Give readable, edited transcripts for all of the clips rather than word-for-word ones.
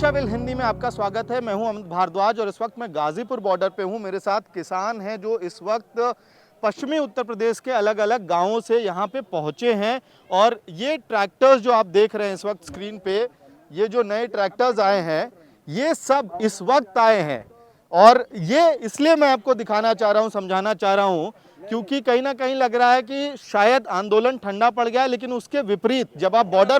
वर्षाविल हिंदी में आपका स्वागत है। मैं हूं अमित भारद्वाज और इस वक्त मैं गाजीपुर बॉर्डर पे हूं। मेरे साथ किसान हैं जो इस वक्त पश्चिमी उत्तर प्रदेश के अलग अलग गांवों से यहां पे पहुंचे हैं। और ये ट्रैक्टर्स जो आप देख रहे हैं इस वक्त स्क्रीन पे, ये जो नए ट्रैक्टर्स आए हैं ये सब इस वक्त आए हैं। और ये इसलिए मैं आपको दिखाना चाह रहा हूं, समझाना चाह रहा हूं, क्योंकि कहीं ना कहीं लग रहा है कि शायद आंदोलन ठंडा पड़ गया है, लेकिन उसके विपरीत जब आप बॉर्डर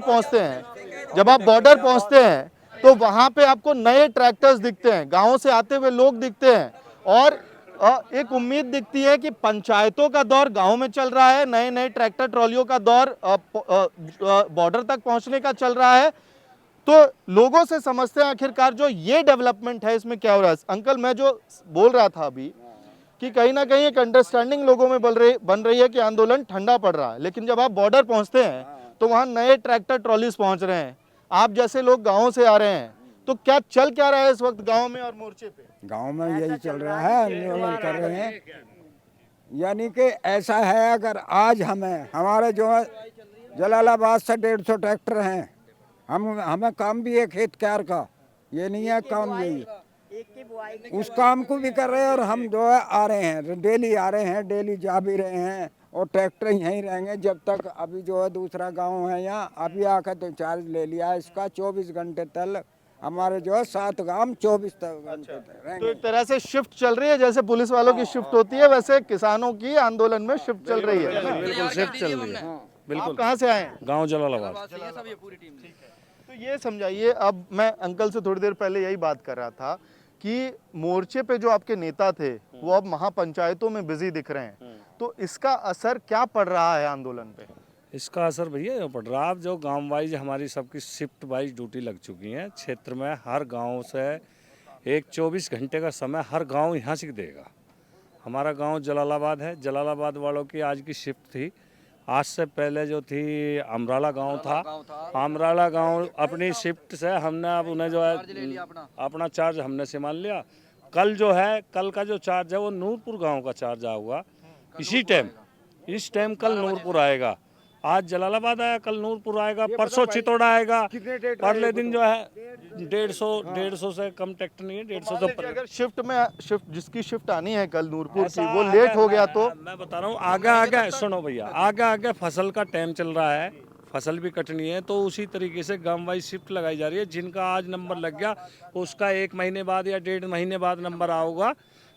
पहुंचते हैं तो वहां पे आपको नए ट्रैक्टर्स दिखते हैं, गांवों से आते हुए लोग दिखते हैं। और एक उम्मीद दिखती है कि पंचायतों का दौर गांव में चल रहा है, नए नए ट्रैक्टर ट्रॉलियों का दौर बॉर्डर तक पहुंचने का चल रहा है। तो लोगों से समझते हैं आखिरकार जो ये डेवलपमेंट है इसमें क्या हो रहा है। अंकल, मैं जो बोल रहा था अभी कि कहीं ना कहीं एक अंडरस्टैंडिंग लोगों में बन रही है कि आंदोलन ठंडा पड़ रहा है, लेकिन जब आप बॉर्डर पहुंचते हैं तो वहां नए ट्रैक्टर ट्रॉलीज पहुंच रहे हैं, आप जैसे लोग गाँव से आ रहे हैं। तो क्या रहा है इस वक्त गाँव में और मोर्चे पे? गांव में यही चल रहा है, आंदोलन कर रहे हैं। यानी कि ऐसा है, अगर आज हमारे जो है जलालाबाद से 150 ट्रैक्टर हैं, हमें काम भी है खेत क्यार का, ये नहीं है काम यही, उस काम को भी कर रहे हैं। और हम जो है आ रहे हैं, डेली आ रहे हैं, डेली जा भी रहे हैं। और ट्रैक्टर यहीं रहेंगे जब तक, अभी जो है दूसरा गांव है यहाँ, अभी आकर तो चार्ज ले लिया इसका 24 घंटे तक। हमारे जो है 7 गांव 24 घंटे तक रहेंगे। तो एक तरह से शिफ्ट चल रही है, जैसे पुलिस वालों की शिफ्ट होती है वैसे किसानों की आंदोलन में शिफ्ट चल रही है। बिल्कुल शिफ्ट चल रही है। आप कहाँ से आए हैं? गांव जलालाबाद। तो ये समझाइए, अब मैं अंकल से थोड़ी देर पहले यही बात कर रहा था कि मोर्चे पे जो आपके नेता थे वो अब महापंचायतों में बिजी दिख रहे हैं, तो इसका असर क्या पड़ रहा है आंदोलन पे? इसका असर भैया ये पड़ रहा है, अब जो गांव वाइज हमारी सबकी शिफ्ट वाइज ड्यूटी लग चुकी है क्षेत्र में। हर गांव से एक 24 घंटे का समय हर गांव यहाँ से देगा। हमारा गांव जलालाबाद है, जलालाबाद वालों की आज की शिफ्ट थी। आज से पहले जो थी अमराला गांव था, अमराला गांव अपनी शिफ्ट से हमने अब उन्हें जो है अपना चार्ज हमने संभाल लिया। कल जो है, कल का जो चार्ज है वो नूरपुर गांव का चार्ज आऊगा इस टाइम कल नूरपुर आएगा। आज जलालाबाद आया, कल नूरपुर आएगा, परसों चितौड़ा आएगा। अगले दिन जो है 150 से कम ट्रैक्टर नहीं है, 150 तो अगर शिफ्ट जिसकी शिफ्ट आनी है कल नूरपुर की, वो लेट हो गया तो मैं बता रहा हूँ, आगे सुनो भैया, आगे फसल का टाइम चल रहा है, फसल भी कटनी है, तो उसी तरीके से गांव वाइज शिफ्ट लगाई जा रही है। जिनका आज नंबर लग गया उसका 1 महीने बाद या 1.5 महीने बाद नंबर आओगा,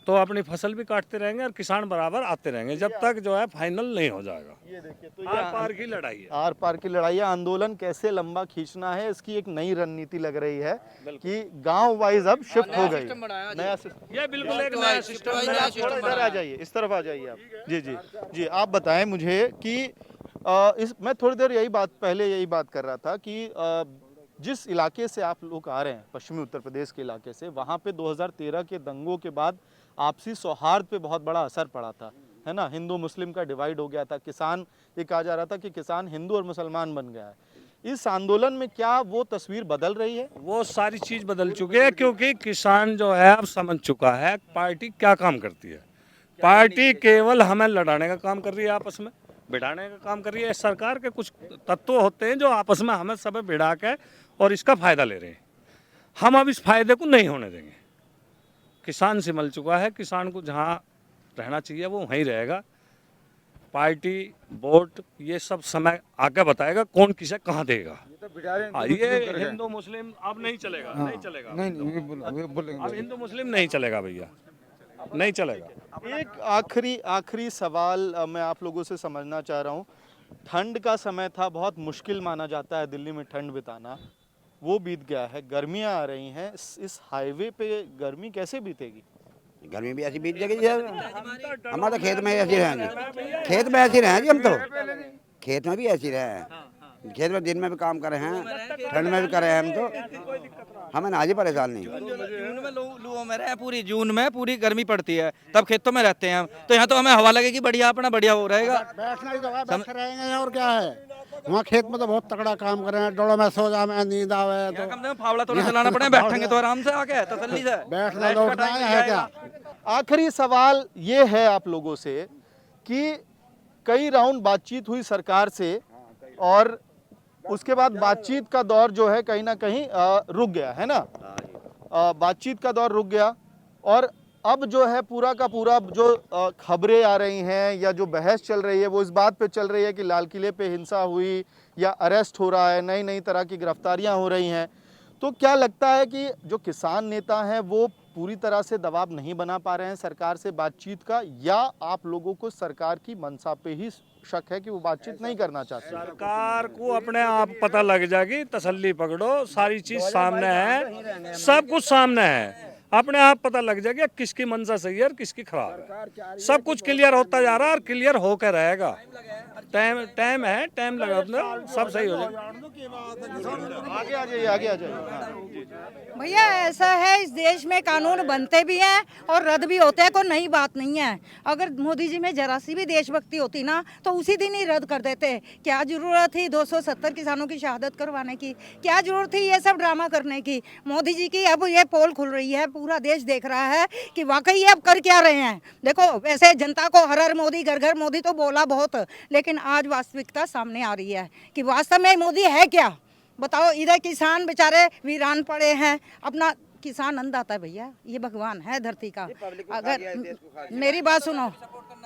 तो अपनी फसल भी काटते रहेंगे और किसान बराबर आते रहेंगे जब तक जो है फाइनल नहीं हो जाएगा। ये देखिए, तो आर पार की लड़ाई है, आर पार की लड़ाई है। आंदोलन कैसे लंबा खींचना है इसकी एक नई रणनीति लग रही है कि गांव वाइज अब शिफ्ट हो गई, नया सिस्टम। ये बिल्कुल एक नया सिस्टम। इधर आ जाइए, इस तरफ आ जाइए आप। जी जी जी, आप बताएं मुझे कि मैं थोड़ी देर यही बात कर रहा था कि जिस इलाके से आप लोग आ रहे हैं, पश्चिमी उत्तर प्रदेश के इलाके से, वहाँ पे 2013 के दंगों के बाद आपसी सौहार्द पे बहुत बड़ा असर पड़ा था, है ना। हिंदू मुस्लिम का डिवाइड हो गया था, किसान, ये कहा जा रहा था कि किसान हिंदू और मुसलमान बन गया है। इस आंदोलन में क्या वो तस्वीर बदल रही है? वो सारी चीज बदल चुकी है, क्योंकि किसान जो है अब समझ चुका है पार्टी क्या काम करती है। पार्टी केवल हमें लड़ाने का काम कर रही है, आपस में भिड़ाने का काम कर रही है। सरकार के कुछ तत्व होते हैं जो आपस में हमें सब भिड़ा के और इसका फायदा ले रहे हैं। हम अब इस फायदे को नहीं होने देंगे। किसान सिमल चुका है, किसान को जहाँ रहना चाहिए वो वहीं रहेगा। पार्टी वोट ये सब समय आगे बताएगा कौन किसे कहाँ देगा। ये हिंदू मुस्लिम अब नहीं चलेगा, नहीं चलेगा, अब हिंदू मुस्लिम नहीं चलेगा भैया, नहीं चलेगा। एक आखिरी सवाल मैं आप लोगों से समझना चाह रहा हूँ। ठंड का समय था, बहुत मुश्किल माना जाता है दिल्ली में ठंड बिताना, वो बीत गया है, गर्मियाँ आ रही हैं। इस हाईवे पे गर्मी कैसे बीतेगी? गर्मी भी ऐसी बीत जाएगी यार। हमारे तो खेत में ऐसी रहेंगे, खेत में ऐसी रहें जी, हम तो खेत में भी ऐसी रहे, खेत में दिन में भी काम कर रहे हैं, ठंड में भी कर रहे हैं। हम तो हमें आज ही परेशान नहीं। जून में लू में रहे, पूरी जून में पूरी गर्मी पड़ती है, तब खेतों में रहते हैं हम, तो यहाँ तो हमें हवा लगेगी बढ़िया, अपना बढ़िया हो रहेगा। बैठना ही तो है, बैठे रहेंगे और क्या है। वहाँ खेत में तो बहुत तगड़ा काम कर रहे हैं, डोड़ों में सो जाए, नींद आवे तो कम से कम फावड़ा थोड़ा चलाना पड़े, बैठेंगे तो आराम से आके तसल्ली से बैठना लौटना है क्या। आखिरी सवाल ये है आप लोगों से कि कई राउंड बातचीत हुई सरकार से और उसके बाद बातचीत का दौर जो है कहीं ना कहीं रुक गया है ना। बातचीत का दौर रुक गया और अब जो है पूरा का पूरा जो खबरें आ रही हैं या जो बहस चल रही है वो इस बात पे चल रही है कि लाल किले पे हिंसा हुई या अरेस्ट हो रहा है, नई नई तरह की गिरफ्तारियां हो रही हैं। तो क्या लगता है कि जो किसान नेता हैं वो पूरी तरह से दबाव नहीं बना पा रहे हैं सरकार से बातचीत का, या आप लोगों को सरकार की मंशा पे ही शक है कि वो बातचीत नहीं करना चाहते? सरकार को अपने आप पता लग जाएगी, तसल्ली पकड़ो, सारी चीज सामने है, सब कुछ सामने है, अपने आप पता लग जाएगा किसकी मंशा सही है और किसकी खराब है। सब कुछ क्लियर होता जा रहा है और क्लियर होकर रहेगा। टाइम है, टाइम लगा, सब सही हो जाएगा। आगे आ जाइए, आगे आ जाइए। हाँ, जी, जी। भैया ऐसा है, इस देश में कानून बनते भी हैं और रद्द भी होते हैं, कोई नई बात नहीं है। अगर मोदी जी में जरा सी भी देशभक्ति होती ना तो उसी दिन ही रद्द कर देते। क्या जरूरत थी 270 किसानों की शहादत करवाने की? क्या जरूरत थी ये सब ड्रामा करने की? मोदी जी की अब ये पोल खुल रही है, पूरा देश देख रहा है कि वाकई ये अब कर क्या रहे हैं। देखो वैसे जनता को हर हर मोदी घर घर मोदी तो बोला बहुत, लेकिन आज वास्तविकता सामने आ रही है कि वास्तव में मोदी है क्या। बताओ, इधर किसान बेचारे वीरान पड़े हैं, अपना किसान अन्नदाता है भैया, ये भगवान है धरती का। अगर मेरी बात सुनो,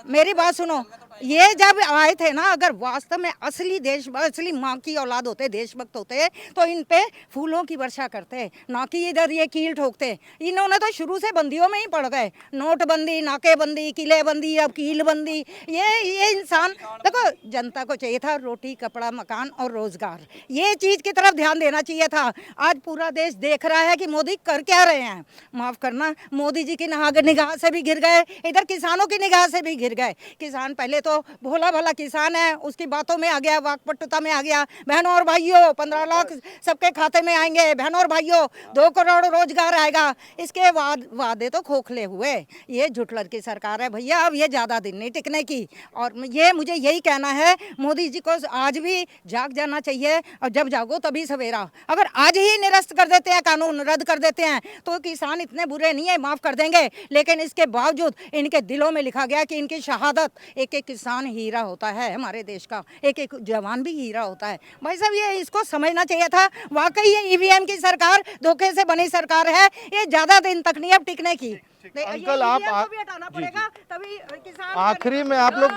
मेरी बात सुनो, ये जब आए थे ना, अगर वास्तव में असली माँ की औलाद होते, देशभक्त होते, तो इन पे फूलों की वर्षा करते, ना कि इधर ये कील ठोकते। इन्होंने तो शुरू से बंदियों में ही पड़ गए, नोटबंदी, नाकेबंदी, किलेबंदी, अब कीलबंदी। ये इंसान, देखो जनता को चाहिए था रोटी, कपड़ा, मकान और रोजगार, ये चीज की तरफ ध्यान देना चाहिए था। आज पूरा देश देख रहा है कि मोदी कर क्या रहे हैं। माफ करना, मोदी जी की निगाह से भी गिर गए, इधर किसानों की निगाह से भी गिर गए। किसान पहले तो भोला भला किसान है, उसकी बातों में आ गया, वाकपटुता में आ गया। बहनों और भाइयों 15 लाख सबके खाते में आएंगे, बहनों और भाइयों 2 करोड़ रोजगार आएगा। इसके वादे तो खोखले हुए। ये झुटलर की सरकार है भैया, अब ये ज्यादा दिन नहीं टिकने की। और ये मुझे यही कहना है, मोदी जी को आज भी जाग जाना चाहिए, और जब जागो तभी सवेरा। अगर आज ही निरस्त कर देते हैं, कानून रद्द कर देते हैं, तो किसान इतने बुरे नहीं है, माफ कर देंगे। लेकिन इसके बावजूद इनके दिलों में लिखा गया कि इनकी शहादत, एक एक किसान हीरा होता है हमारे देश का, एक एक जवान भी हीरा होता है। भाई साहब, ये इसको समझना चाहिए था। वाकई ये ईवीएम की सरकार धोखे से बनी सरकार है, ये ज्यादा दिन तक नहीं अब टिकने की। अंकल आप भी हटाना पड़ेगा, तभी किसान आखिरी में आप लोग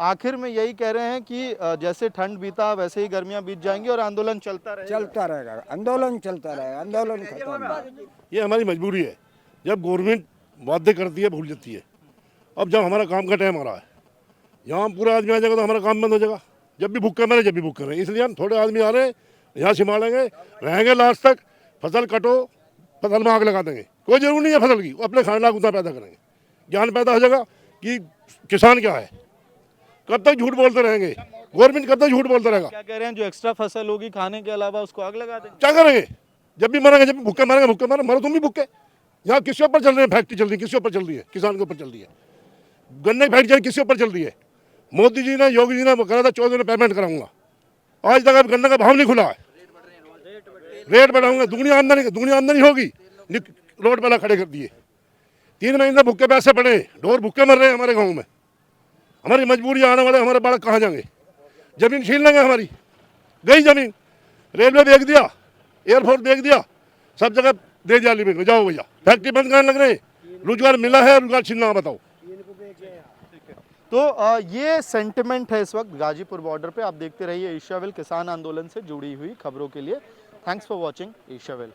आखिर में यही कह रहे हैं कि जैसे ठंड बीता वैसे ही गर्मियां बीत जाएंगी और आंदोलन चलता रहेगा। आंदोलन चलता रहेगा, आंदोलन खत्म। ये हमारी मजबूरी है, जब गवर्नमेंट वादे करती है भूल जाती है। अब जब हमारा काम का टाइम आ रहा है, यहाँ पूरा आदमी आ जाएगा तो हमारा काम बंद हो जाएगा। जब भी भूखे मरे, जब भी भूखे रहे, इसलिए हम थोड़े आदमी आ रहे हैं, यहाँ संभालेंगे, रहेंगे लास्ट तक। फसल कटो, फसल में आग लगा देंगे, कोई जरूरी नहीं है फसल की, वो अपने खाने लायक उतना पैदा करेंगे। ज्ञान पैदा हो जाएगा कि किसान क्या है। कब तक झूठ बोलते रहेंगे, गवर्नमेंट कब तक झूठ बोलते रहेगा। क्या कह रहे हैं, जो एक्स्ट्रा फसल होगी खाने के अलावा उसको आग लगा देंगे? क्या करेंगे? जब भी मरेंगे, जब भी भूखे मरेंगे, भूखे मरो तुम भी भूखे। यहाँ किसके ऊपर चल रही है फैक्ट्री, चल रही है किसके ऊपर चल रही है? किसान के ऊपर चल रही है। गन्ने की फैक्ट्री किसके ऊपर चल रही है? मोदी जी ने, योगी जी ने कहा था 14 दिन पेमेंट कराऊंगा, आज तक अब गन्ने का भाव नहीं खुला है। रेट बढ़ाऊंगा, दुगनी आमदनी होगी, रोड पर खड़े कर दिए। 3 महीने भूखे पैसे पड़े, ढोर भूखे मर रहे हैं हमारे गाँव में। हमारी मजबूरी, आने वाले हमारे बालक कहाँ जाएंगे? जमीन छीन लेंगे हमारी, गई जमीन, रेलवे बेच दिया, एयरफोर्स बेच दिया, सब जगह दे दिया लिमिट में, जाओ भैया फैक्ट्री बंद करने लग रहे हैं। रोजगार मिला है, रोजगार छीनना, बताओ। तो ये सेंटिमेंट है इस वक्त गाजीपुर बॉर्डर पे। आप देखते रहिए एशियावेल किसान आंदोलन से जुड़ी हुई खबरों के लिए। Thanks for watching एशियावेल।